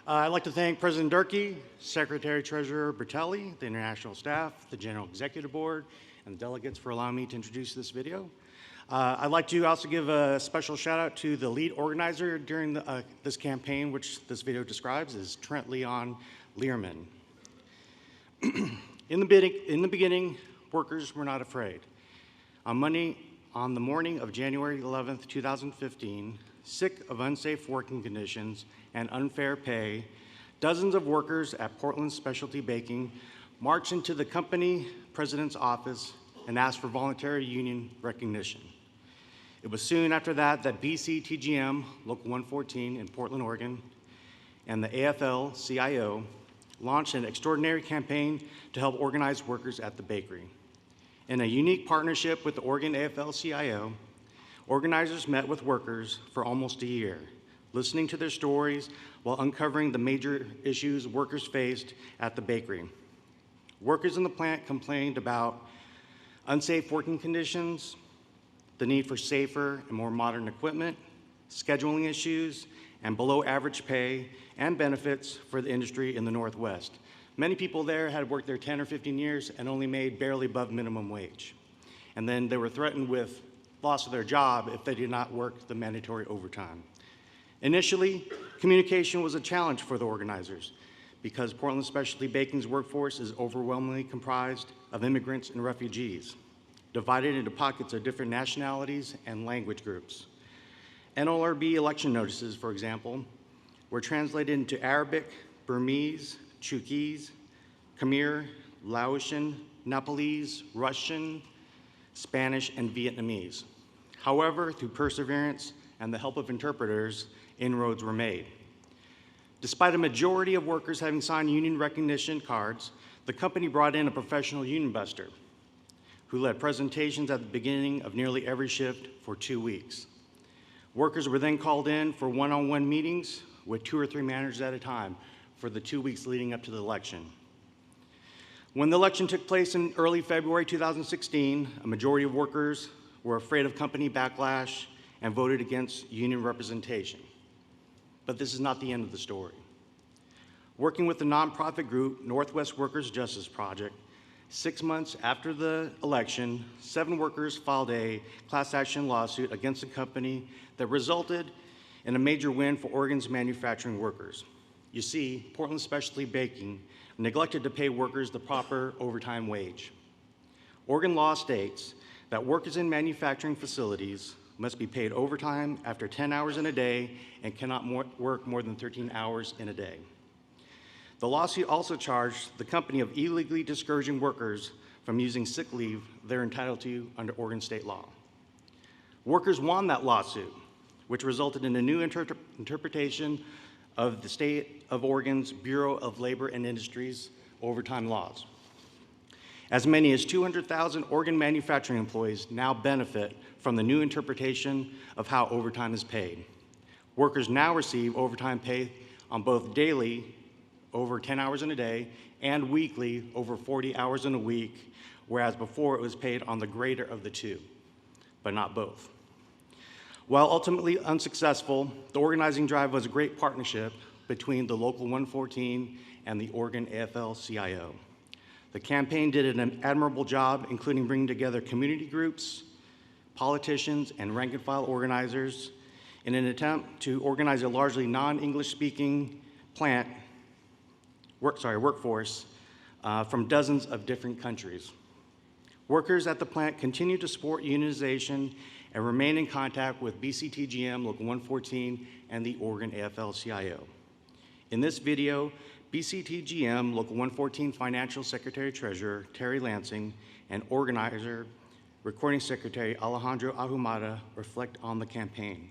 I'd like to thank President Durkee, Secretary Treasurer Bertelli, the international staff, the General Executive Board, and the delegates for allowing me to introduce this video. I'd like to also give a special shout out to the lead organizer during this campaign, which this video describes, is Trent Leon Learman. In the beginning, workers were not afraid. On the morning of January 11th, 2015, sick of unsafe working conditions and unfair pay, dozens of workers at Portland Specialty Baking marched into the company president's office and asked for voluntary union recognition. It was soon after that that BCTGM, Local 114 in Portland, Oregon, and the AFL-CIO launched an extraordinary campaign to help organize workers at the bakery. In a unique partnership with the Oregon AFL-CIO, organizers met with workers for almost a year, listening to their stories while uncovering the major issues workers faced at the bakery. Workers in the plant complained about unsafe working conditions, the need for safer and more modern equipment, scheduling issues, and below average pay and benefits for the industry in the Northwest. Many people there had worked there 10 or 15 years and only made barely above minimum wage. And then they were threatened with loss of their job if they did not work the mandatory overtime. Initially, communication was a challenge for the organizers because Portland Specialty Baking's workforce is overwhelmingly comprised of immigrants and refugees, divided into pockets of different nationalities and language groups. NLRB election notices, for example, were translated into Arabic, Burmese, Chuukese, Khmer, Laotian, Nepalese, Russian, Spanish, and Vietnamese. However, through perseverance and the help of interpreters, inroads were made. Despite a majority of workers having signed union recognition cards, the company brought in a professional union buster who led presentations at the beginning of nearly every shift for 2 weeks. Workers were then called in for one-on-one meetings with 2 or 3 managers at a time for the 2 weeks leading up to the election. When the election took place in early February 2016, a majority of workers were afraid of company backlash and voted against union representation. But this is not the end of the story. Working with the nonprofit group Northwest Workers Justice Project, 6 months after the election, 7 workers filed a class action lawsuit against the company that resulted in a major win for Oregon's manufacturing workers. You see, Portland Specialty Baking neglected to pay workers the proper overtime wage. Oregon law states that workers in manufacturing facilities must be paid overtime after 10 hours in a day and cannot work more than 13 hours in a day. The lawsuit also charged the company of illegally discouraging workers from using sick leave they're entitled to under Oregon state law. Workers won that lawsuit, which resulted in a new interpretation of the state of Oregon's Bureau of Labor and Industries overtime laws. As many as 200,000 Oregon manufacturing employees now benefit from the new interpretation of how overtime is paid. Workers now receive overtime pay on both daily, over 10 hours in a day, and weekly, over 40 hours in a week, whereas before it was paid on the greater of the two, but not both. While ultimately unsuccessful, the organizing drive was a great partnership between the Local 114 and the Oregon AFL-CIO. The campaign did an admirable job, including bringing together community groups, politicians, and rank-and-file organizers in an attempt to organize a largely non-English speaking workforce from dozens of different countries. Workers at the plant continue to support unionization and remain in contact with BCTGM, Local 114, and the Oregon AFL-CIO. In this video, BCTGM, Local 114 Financial Secretary Treasurer Terry Lansing and Organizer Recording Secretary Alejandro Ahumada reflect on the campaign.